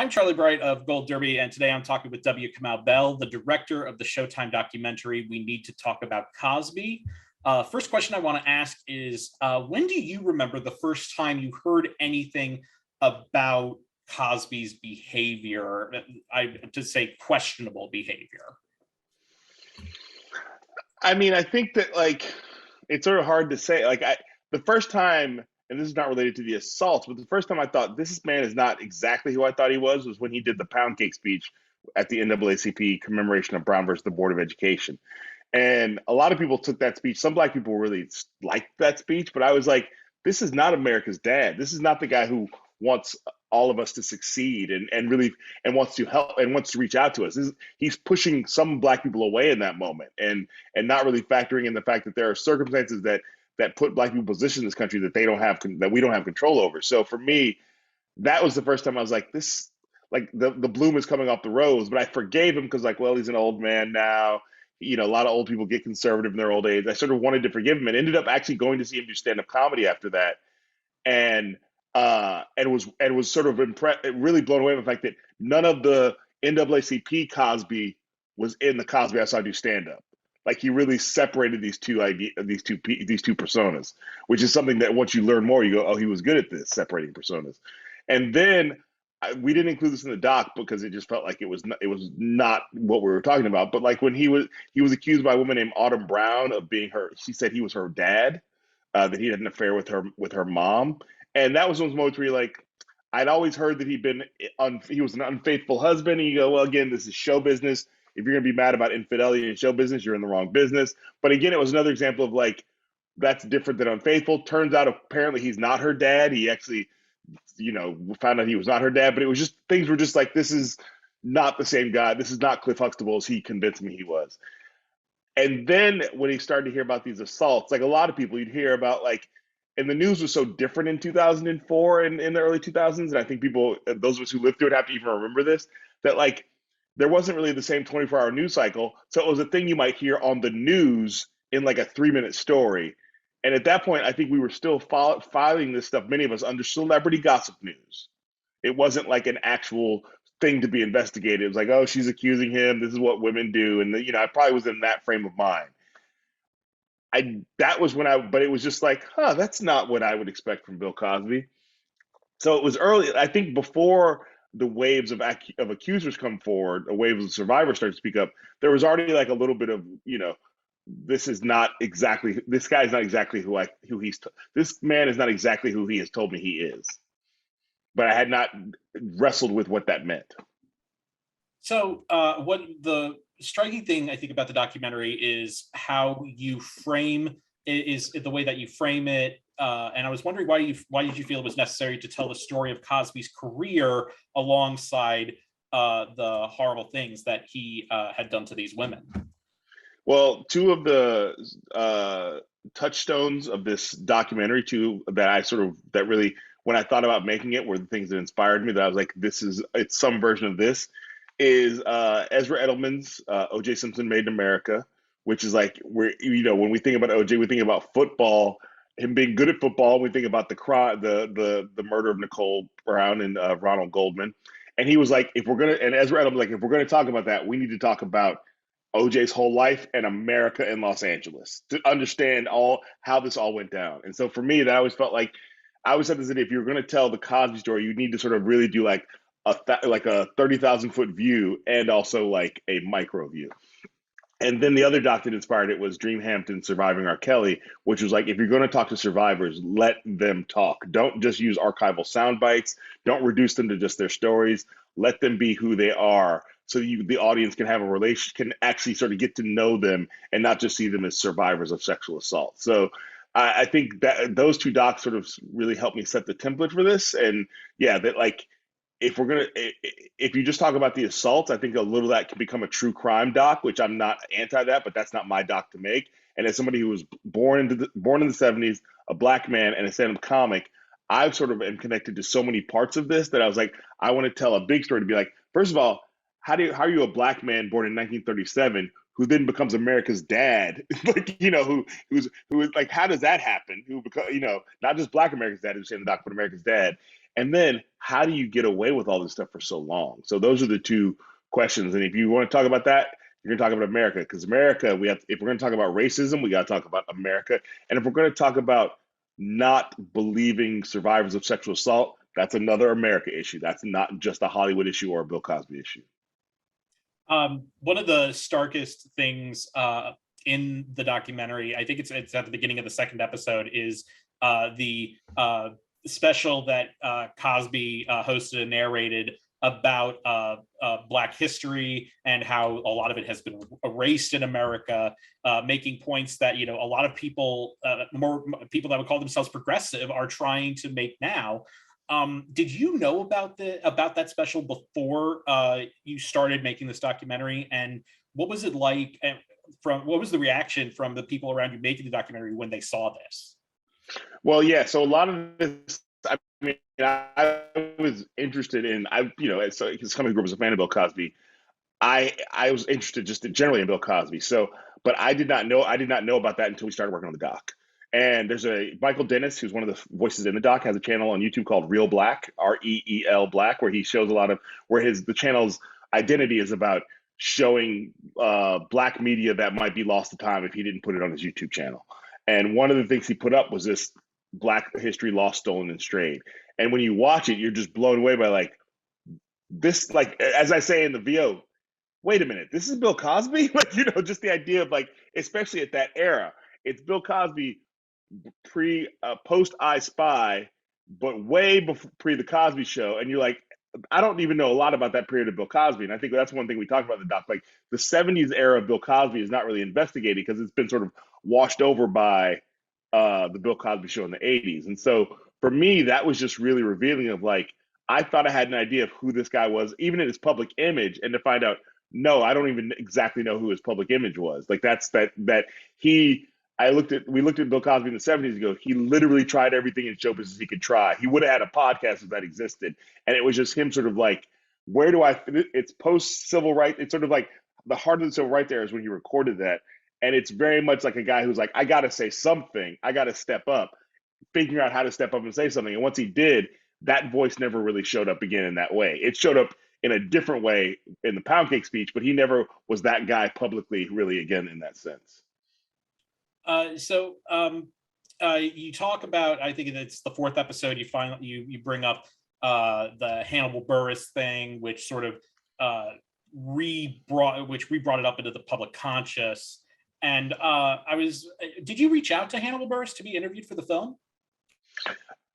I'm Charlie Bright of Gold Derby, and today I'm talking with W. Kamau Bell, the director of the Showtime documentary We Need to Talk About Cosby. First question I want to ask is, when do you remember the first time you heard anything about Cosby's behavior, to say questionable behavior? I mean, I think that it's sort of hard to say. The first time, and this is not related to the assaults, but the first time I thought this man is not exactly who I thought he was when he did the pound cake speech at the NAACP commemoration of Brown versus the Board of Education. And a lot of people took that speech. Some Black people really liked that speech, but I was like, this is not America's dad. This is not the guy who wants all of us to succeed and really wants to help and wants to reach out to us. He's pushing some Black people away in that moment and not really factoring in the fact that there are circumstances that put Black people in positions in this country that we don't have control over. So for me, that was the first time I was like, this, like the bloom is coming off the rose. But I forgave him because, well, he's an old man now. A lot of old people get conservative in their old age. I sort of wanted to forgive him and ended up actually going to see him do stand-up comedy after that, and was sort of really blown away by the fact that none of the NAACP Cosby was in the Cosby I saw do stand-up. Like, he really separated these two personas, which is something that once you learn more, you go, oh, he was good at this, separating personas. And then we didn't include this in the doc because it just felt like it was not what we were talking about. But like when he was accused by a woman named Autumn Brown of being she said he was her dad, that he had an affair with her mom, and that was one of those moments where you're like, I'd always heard that he was an unfaithful husband. And you go, well, again, this is show business. If you're going to be mad about infidelity in show business, you're in the wrong business. But again, it was another example of that's different than unfaithful. Turns out apparently he's not her dad. He actually, found out he was not her dad. But it was just, things were just like, this is not the same guy. This is not Cliff Huxtable as he convinced me he was. And then when he started to hear about these assaults, like a lot of people, you'd hear about and the news was so different in 2004 and in the early 2000s. And I think people, those of us who lived through it, have to even remember this, that there wasn't really the same 24-hour news cycle. So it was a thing you might hear on the news in a 3-minute story. And at that point, I think we were still filing this stuff, many of us, under celebrity gossip news. It wasn't like an actual thing to be investigated. It was like, oh, she's accusing him. This is what women do. And, I probably was in that frame of mind. But it was just like, that's not what I would expect from Bill Cosby. So it was early, I think, before the waves of accusers come forward, a wave of survivors start to speak up, there was already a little bit of, this man is not exactly who he has told me he is. But I had not wrestled with what that meant. So what the striking thing I think about the documentary is how you frame is the way that you frame it. And I was wondering why did you feel it was necessary to tell the story of Cosby's career alongside the horrible things that he had done to these women? Well, two of the touchstones of this documentary, that really, when I thought about making it, were the things that inspired me. That I was like, it's some version of this. Is Ezra Edelman's O.J. Simpson Made in America, which is when we think about O.J., we think about football, him being good at football. We think about the murder of Nicole Brown and Ronald Goldman. And he was like, Ezra Edelman was like, if we're going to talk about that, we need to talk about OJ's whole life and America and Los Angeles to understand how this all went down. And so for me, that I always felt like, I always said this, that if you're going to tell the Cosby story, you need to sort of really do a 30,000 foot view and also a micro view. And then the other doc that inspired it was Dream Hampton Surviving R. Kelly, which was if you're going to talk to survivors, let them talk. Don't just use archival sound bites. Don't reduce them to just their stories. Let them be who they are, so the audience can have a can actually sort of get to know them and not just see them as survivors of sexual assault. So I think that those two docs sort of really helped me set the template for this. And yeah, that if you just talk about the assaults, I think a little of that can become a true crime doc, which I'm not anti that, but that's not my doc to make. And as somebody who was born in the 70s, a Black man and a stand-up comic, I sort of am connected to so many parts of this that I was like, I want to tell a big story to be like, first of all, how are you a Black man born in 1937 who then becomes America's dad, like, who is like, how does that happen? Who become, not just Black America's dad, who's saying the doc, but America's dad. And then how do you get away with all this stuff for so long? So those are the two questions. And if you want to talk about that, you're going to talk about America, because America, if we're going to talk about racism, we got to talk about America. And if we're going to talk about not believing survivors of sexual assault, that's another America issue. That's not just a Hollywood issue or a Bill Cosby issue. One of the starkest things in the documentary, I think it's at the beginning of the second episode, is the special that Cosby hosted and narrated about Black history and how a lot of it has been erased in America, making points that a lot of people, more people that would call themselves progressive, are trying to make now. Did you know about that special before you started making this documentary? And what was it like? What was the reaction from the people around you making the documentary when they saw this? Well, yeah. So a lot of this, I mean, I was interested in, as somebody who grew up as a fan of Bill Cosby, I was interested just generally in Bill Cosby. So, but I did not know about that until we started working on the doc. And there's a Michael Dennis, who's one of the voices in the doc, has a channel on YouTube called Real Black, REEL Black, where he shows a lot of the channel's identity is about showing Black media that might be lost to time if he didn't put it on his YouTube channel. And one of the things he put up was this Black history lost, stolen, and strayed. And when you watch it, you're just blown away by like this, like, as I say in the VO, wait a minute, this is Bill Cosby? Like, just the idea of like, especially at that era, it's Bill Cosby post I Spy, but way before pre the Cosby Show. And you're like, I don't even know a lot about that period of Bill Cosby. And I think that's one thing we talked about in the doc. Like the 70s era of Bill Cosby is not really investigated because it's been sort of washed over by the Bill Cosby Show in the 80s. And so for me, that was just really revealing of like, I thought I had an idea of who this guy was, even in his public image, and to find out, no, I don't even exactly know who his public image was. Like we looked at Bill Cosby in the 70s ago. He literally tried everything in show business he could try. He would have had a podcast if that existed. And it was just him sort of like, it's post civil rights. It's sort of like the heart of the civil rights era is when he recorded that. And it's very much like a guy who's like, I got to say something. I got to step up, figuring out how to step up and say something. And once he did, that voice never really showed up again in that way. It showed up in a different way in the pound cake speech, but he never was that guy publicly really again in that sense. You talk about, I think it's the fourth episode, you bring up the Hannibal Buress thing, which sort of re-brought it up into the public conscious. And did you reach out to Hannibal Buress to be interviewed for the film?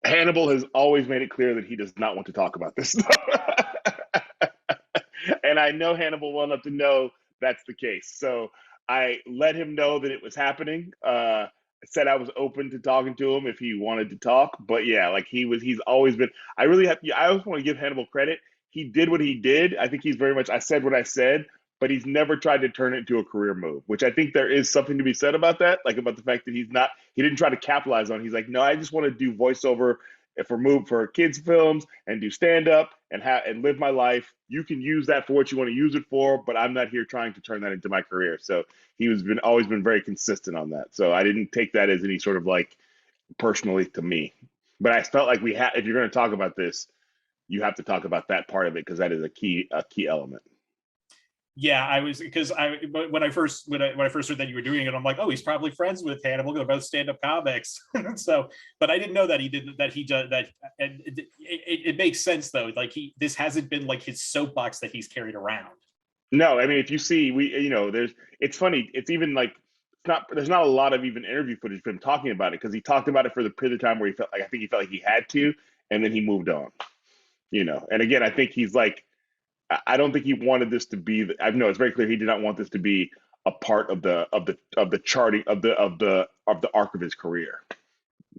Hannibal has always made it clear that he does not want to talk about this stuff. And I know Hannibal well enough to know that's the case. So I let him know that it was happening. I said I was open to talking to him if he wanted to talk. But yeah, like he's always been, I always want to give Hannibal credit. He did what he did. I think he's very much, I said what I said, but he's never tried to turn it into a career move, which I think there is something to be said about that. Like about the fact that he didn't try to capitalize on it. He's like, no, I just want to do voiceover for kids films and do stand up and live my life. You can use that for what you want to use it for, but I'm not here trying to turn that into my career. So always been very consistent on that. So I didn't take that as any sort of like personally to me, but I felt like if you're going to talk about this, you have to talk about that part of it because that is a key element. Yeah, when I first heard that you were doing it, I'm like, oh, he's probably friends with Hannibal. They're both stand-up comics. So, but I didn't know that he didn't. That he does that. And it makes sense though. Like this hasn't been like his soapbox that he's carried around. No, I mean, if you see, it's funny. It's even like there's not a lot of even interview footage of him talking about it because he talked about it for the period of time where I think he felt like he had to, and then he moved on. And again, I think he's like. I don't think he wanted this to be. I know it's very clear he did not want this to be a part of the charting of the arc of his career.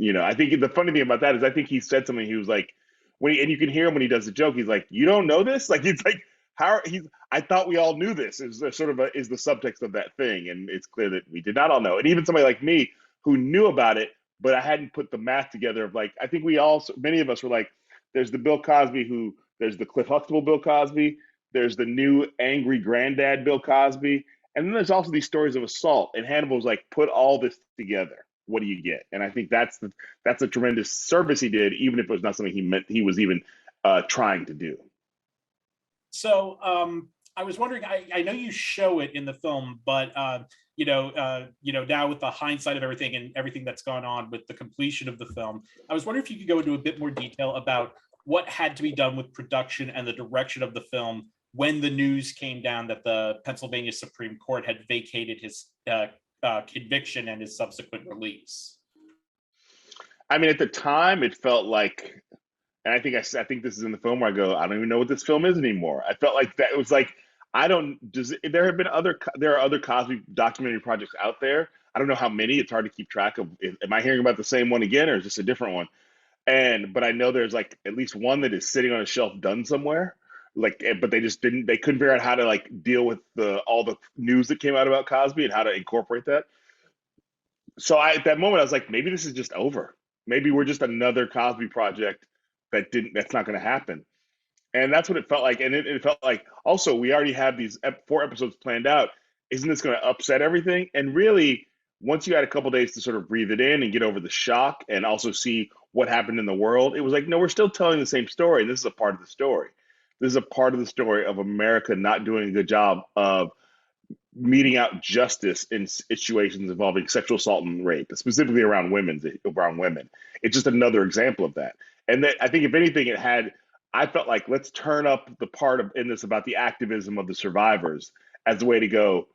I think the funny thing about that is I think he said something. He was like, and you can hear him when he does the joke. He's like, "You don't know this?" Like it's like I thought we all knew this. Is the subtext of that thing, and it's clear that we did not all know. And even somebody like me who knew about it, but I hadn't put the math together. Of like, I think many of us were like, "There's the Bill Cosby there's the Cliff Huxtable Bill Cosby. There's the new angry granddad Bill Cosby, And then there's also these stories of assault. And Hannibal's like, put all this together. What do you get? And I think that's a tremendous service he did, even if it was not something he meant he was even trying to do. So I was wondering, I know you show it in the film, but now with the hindsight of everything and everything that's gone on with the completion of the film, I was wondering if you could go into a bit more detail about what had to be done with production and the direction of the film when the news came down that the Pennsylvania Supreme Court had vacated his conviction and his subsequent release. I mean, at the time, it felt like, and I think this is in the film where I go, I don't even know what this film is anymore. I felt like that it was like, I don't. Does there have been there are other Cosby documentary projects out there? I don't know how many. It's hard to keep track of. Am I hearing about the same one again, or is this a different one? But I know there's like at least one that is sitting on a shelf done somewhere. Like, but they just didn't. They couldn't figure out how to like deal with the all the news that came out about Cosby and how to incorporate that. So at that moment I was like, maybe this is just over. Maybe we're just another Cosby project that's not going to happen. And that's what it felt like. And it felt like also we already have these 4 episodes planned out. Isn't this going to upset everything? And really, once you had a couple days to sort of breathe it in and get over the shock and also see what happened in the world, it was like, no, we're still telling the same story. This is a part of the story. This is a part of the story of America not doing a good job of meting out justice in situations involving sexual assault and rape, specifically around women. It's just another example of that. And that I think if anything, I felt like let's turn up the part in this about the activism of the survivors as a way to go,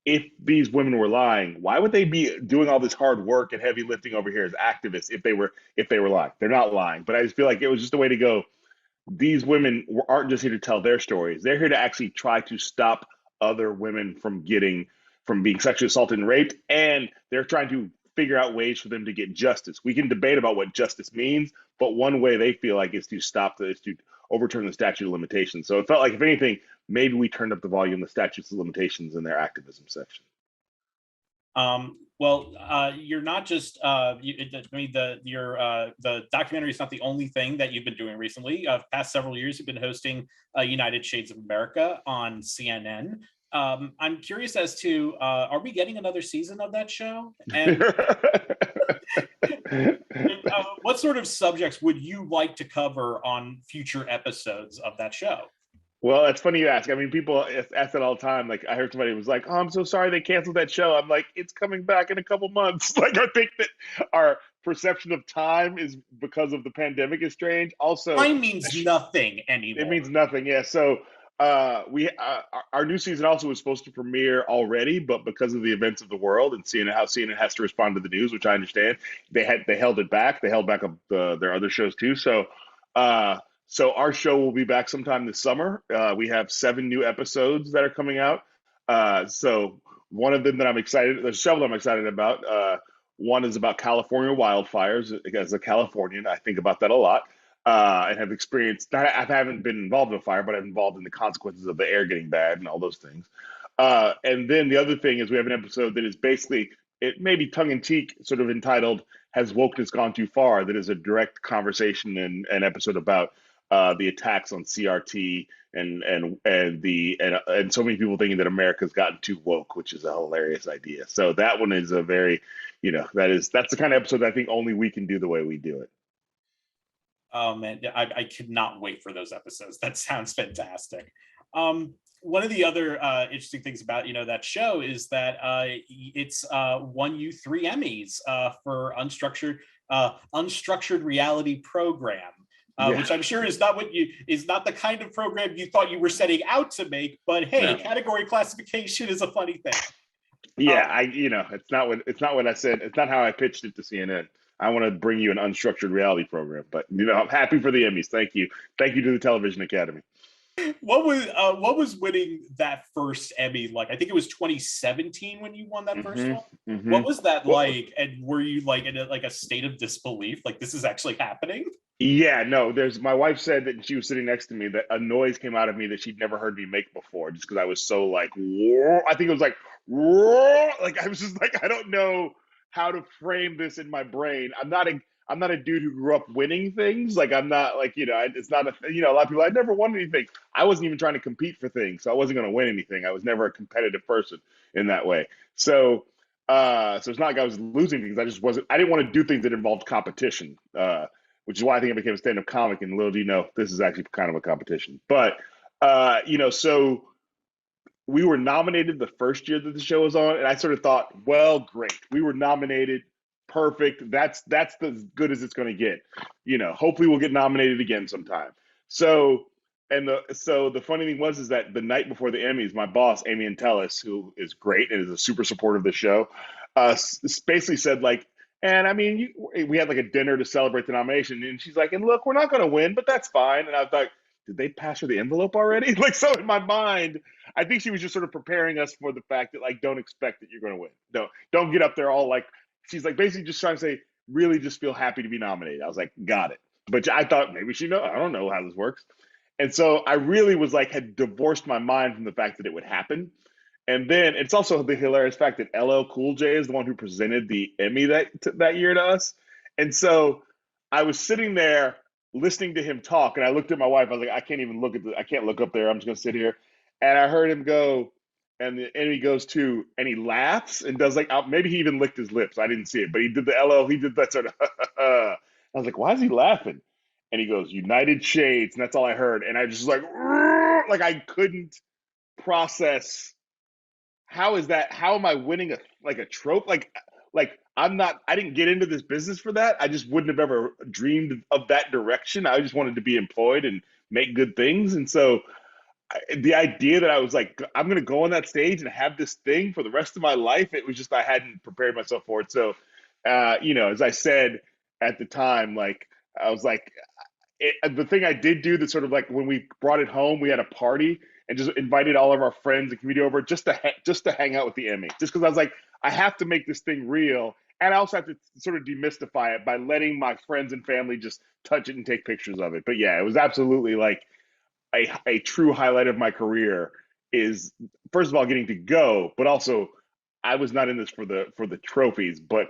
if these women were lying, why would they be doing all this hard work and heavy lifting over here as activists if they were lying? They're not lying. But I just feel like it was just a way to go, these women aren't just here to tell their stories. They're here to actually try to stop other women from being sexually assaulted and raped, and they're trying to figure out ways for them to get justice. We can debate about what justice means, but one way they feel like is to overturn the statute of limitations. So it felt like, if anything, maybe we turned up the volume of the statutes of limitations in their activism section. You're not just. The documentary is not the only thing that you've been doing recently. Past several years, you've been hosting United Shades of America on CNN. I'm curious as to, are we getting another season of that show? And what sort of subjects would you like to cover on future episodes of that show? Well, it's funny you ask. I mean, people ask that all the time. Like, I heard somebody was like, "Oh, I'm so sorry they canceled that show." I'm like, it's coming back in a couple months. Like, I think that our perception of time is because of the pandemic is strange. Also, time means nothing anymore. It means nothing. Yeah. So, our new season also was supposed to premiere already, but because of the events of the world and seeing how CNN has to respond to the news, which I understand, they held it back. They held back their other shows too. So our show will be back sometime this summer. We have 7 new episodes that are coming out. So one of them that I'm excited, there's several I'm excited about. One is about California wildfires. As a Californian, I think about that a lot, and have experienced. I haven't been involved in a fire, but I'm involved in the consequences of the air getting bad and all those things. And then the other thing is we have an episode that is basically, it may be tongue in cheek, sort of entitled "Has Wokeness Gone Too Far?" That is a direct conversation and an episode about the attacks on CRT and so many people thinking that America's gotten too woke, which is a hilarious idea. So that one is a very, that's the kind of episode that I think only we can do the way we do it. Oh man, I could not wait for those episodes. That sounds fantastic. One of the other interesting things about that show is that it's won you 3 Emmys for unstructured reality program. Which I'm sure is not the kind of program you thought you were setting out to make, but hey, category classification is a funny thing. Yeah, it's not what I said. It's not how I pitched it to CNN. I want to bring you an unstructured reality program, but I'm happy for the Emmys. Thank you to the Television Academy. What was winning that first Emmy like? I think it was 2017 when you won that first one. Mm-hmm. What was that like? And were you like in a state of disbelief? Like, this is actually happening? Yeah, no. My wife said that she was sitting next to me that a noise came out of me that she'd never heard me make before, just because I was so like, whoa. I think it was like, whoa. Like, I was just like, I don't know how to frame this in my brain. I'm I'm not a dude who grew up winning things. Like I'm not like, it's not a lot of people, I never won anything. I wasn't even trying to compete for things. So I wasn't going to win anything. I was never a competitive person in that way. So it's not like I was losing things. I didn't want to do things that involved competition, which is why I think I became a stand-up comic. And little do you know, this is actually kind of a competition. But, so we were nominated the first year that the show was on, and I sort of thought, well, great, we were nominated, perfect. That's as good as it's going to get. Hopefully we'll get nominated again sometime. So the funny thing was is that the night before the Emmys, my boss Amy Antelis, who is great and is a super supporter of the show, basically said like, and I mean, we had like a dinner to celebrate the nomination, and she's like, and look, we're not going to win, but that's fine. And I was like, did they pass her the envelope already? Like, so in my mind, I think she was just sort of preparing us for the fact that like, don't expect that you're going to win. Don't get up there all like, she's like basically just trying to say, really just feel happy to be nominated. I was like, got it. But I thought maybe I don't know how this works. And so I really was like, had divorced my mind from the fact that it would happen. And then it's also the hilarious fact that LL Cool J is the one who presented the Emmy that year to us. And so I was sitting there listening to him talk, and I looked at my wife. I was like, I can't look up there. I'm just gonna sit here. And I heard him go, and the Emmy goes to, and he laughs and does like, maybe he even licked his lips. I didn't see it, but he did the LL. He did that sort of. I was like, why is he laughing? And he goes, United Shades, and that's all I heard. And I just like I couldn't process, how is that? How am I winning a trope? Like I didn't get into this business for that. I just wouldn't have ever dreamed of that direction. I just wanted to be employed and make good things. And so the idea that I was like, I'm going to go on that stage and have this thing for the rest of my life, it was just, I hadn't prepared myself for it. So, as I said at the time, like, I was like, the thing I did do that sort of like when we brought it home, we had a party and just invited all of our friends and community over just to hang out with the Emmy. Just because I was like, I have to make this thing real, and I also have to sort of demystify it by letting my friends and family just touch it and take pictures of it. But yeah, it was absolutely like a true highlight of my career. Is first of all getting to go, but also I was not in this for the trophies, but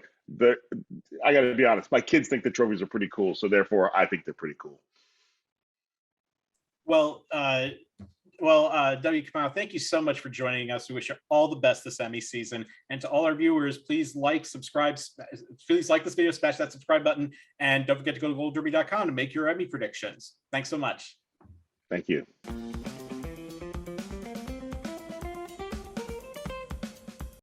I got to be honest, my kids think the trophies are pretty cool, so therefore I think they're pretty cool. Well, W. Kamau, thank you so much for joining us. We wish you all the best this Emmy season. And to all our viewers, please subscribe, please like this video, smash that subscribe button, and don't forget to go to goldderby.com to make your Emmy predictions. Thanks so much. Thank you.